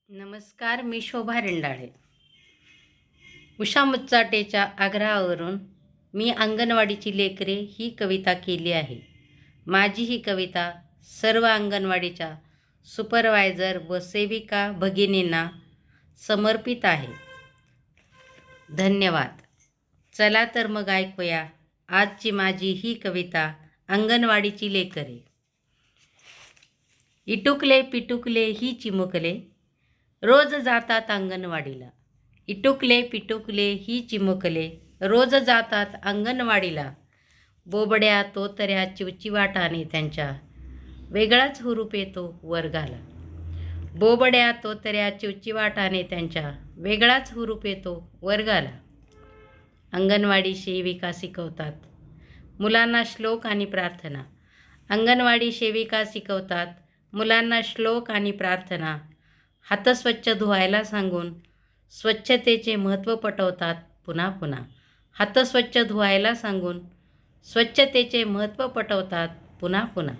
नमस्कार, मी शोभा रेंडाळे. उषा मुच्चाटेच्या आग्रहावरून मी अंगणवाडीची लेकरे ही कविता केली आहे. माझी ही कविता सर्व अंगणवाडीच्या सुपरवायझर व सेविका भगिनींना समर्पित आहे. धन्यवाद. चला तर मग ऐकूया आजची माझी ही कविता, अंगणवाडीची लेकरे. इटुकले पिटुकले ही चिमुकले रोज जातात अंगणवाडीला. इटुकले पिटुकले ही चिमुकले रोज जातात अंगणवाडीला. बोबड्या तोतऱ्या चिवचिवाटाने त्यांच्या वेगळाच हुरूप येतो वर्गाला. बोबड्या तोतऱ्या चिवचिवाटाने त्यांच्या वेगळाच हुरूप येतो वर्गाला. अंगणवाडी सेविका शिकवतात मुलांना श्लोक आणि प्रार्थना. अंगणवाडी सेविका शिकवतात मुलांना श्लोक आणि प्रार्थना. हात स्वच्छ धुवायला सांगून स्वच्छतेचे महत्त्व पटवतात पुन्हा पुन्हा. हात स्वच्छ धुवायला सांगून स्वच्छतेचे महत्त्व पटवतात पुन्हा पुन्हा.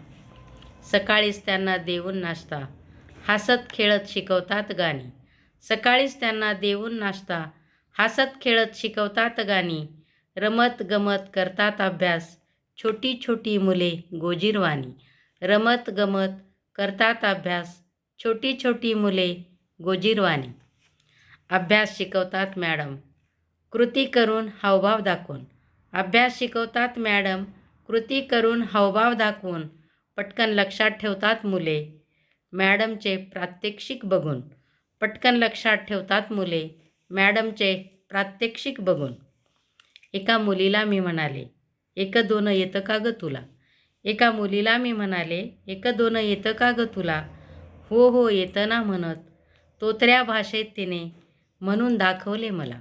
सकाळीच त्यांना देऊन नाश्ता, हसत खेळत शिकवतात गाणी. सकाळीच त्यांना देऊन नाश्ता, हसत खेळत शिकवतात गाणी. रमत गमत करतात अभ्यास छोटी छोटी मुले गोजीरवाणी. रमत गमत करतात अभ्यास छोटी छोटी मुले गोजीरवाणी. अभ्यास शिकवतात मॅडम कृती करून हावभाव दाखवून. अभ्यास शिकवतात मॅडम कृती करून हावभाव दाखवून. पटकन लक्षात ठेवतात मुले मॅडमचे प्रात्यक्षिक बघून. पटकन लक्षात ठेवतात मुले मॅडमचे प्रात्यक्षिक बघून. एका मुलीला मी म्हणाले, एक दोन येतं का ग तुला? एका मुलीला मी म्हणाले, एक दोन येतं का ग तुला? हो हो येतं ना म्हणत तोतऱ्या भाषेत तिने म्हणून दाखवले मला.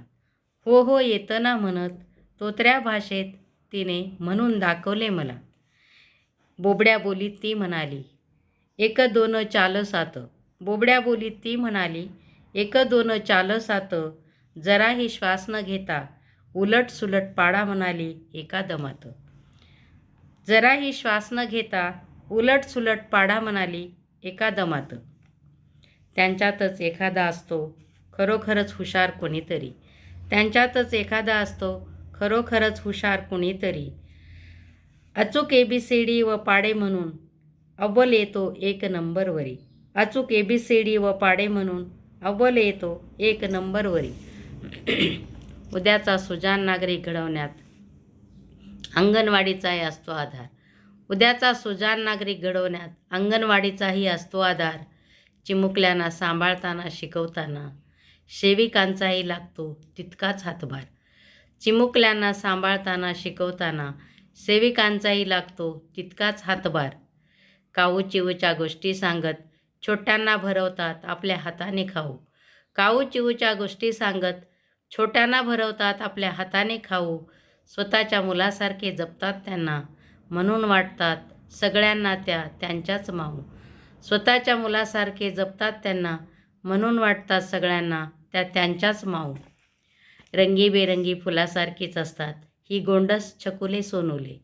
हो हो येतं ना म्हणत तोतऱ्या भाषेत तिने म्हणून दाखवले मला. बोबड्या बोलीत ती म्हणाली, एक दोन चाल सात. बोबड्या बोलीत ती म्हणाली, एक दोन चाल सात. जराही श्वास न घेता उलट सुलट पाडा म्हणाली एका दमात. जराही श्वास न घेता उलट सुलट पाडा म्हणाली एका दमात. त्यांच्यातच एखादा असतो खरोखरच हुशार कोणीतरी. त्यांच्यातच एखादा असतो खरोखरच हुशार कोणीतरी. अचूक एबीसीडी व पाडे म्हणून अव्वल येतो एक नंबरवरी. अचूक एबीसीडी व पाडे म्हणून अव्वल येतो एक नंबरवरी. उद्याचा सुजाण नागरिक घडवण्यात अंगणवाडीचाही असतो आधार. उद्याचा सुजाण नागरिक घडवण्यात अंगणवाडीचाही असतो आधार. चिमुकल्यांना सांभाळताना शिकवताना सेविकांचाही लागतो तितकाच हातभार. चिमुकल्यांना सांभाळताना शिकवताना सेविकांचाही लागतो तितकाच हातभार. काऊ चिवूच्या गोष्टी सांगत छोट्यांना भरवतात आपल्या हाताने खाऊ. काऊ चिवूच्या गोष्टी सांगत छोट्यांना भरवतात आपल्या हाताने खाऊ. स्वतःच्या मुलासारखे जपतात त्यांना म्हणून वाटतात सगळ्यांना त्या त्यांच्याच माऊ. स्वतःच्या मुलासारखे जपतात त्यांना म्हणून वाटतात सगळ्यांना त्या त्यांच्याच माऊ. रंगीबेरंगी फुलासारखीच असतात ही गोंडस छकुले सोनुले.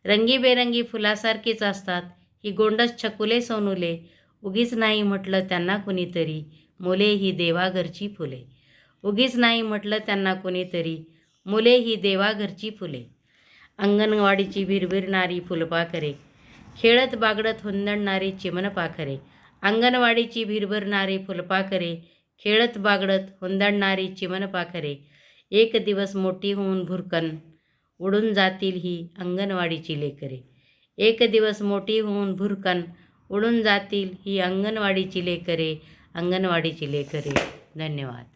रंगीबेरंगी फुलासारखीच असतात ही गोंडस छकुले सोनुले. उगीच नाही म्हटलं त्यांना कुणीतरी मुले ही देवाघरची फुले. उगीच नाही म्हटलं त्यांना कुणीतरी मुले ही देवाघरची फुले. अंगणवाडीची भिरभिरणारी फुलपाखरे खेळत बागडत हुंदडणारी चिमणपाखरे. अंगणवाडीची भिरभिरणारी फुलपाखरे खेळत बागडत हुंदडणारी चिमणपाखरे. एक दिवस मोठी होऊन भुरकन उडून जातील ही अंगणवाडीची लेकरे. एक दिवस मोठी होऊन भुरकन उडून जातील ही अंगणवाडीची लेकरे. अंगणवाडीची लेकरे. धन्यवाद.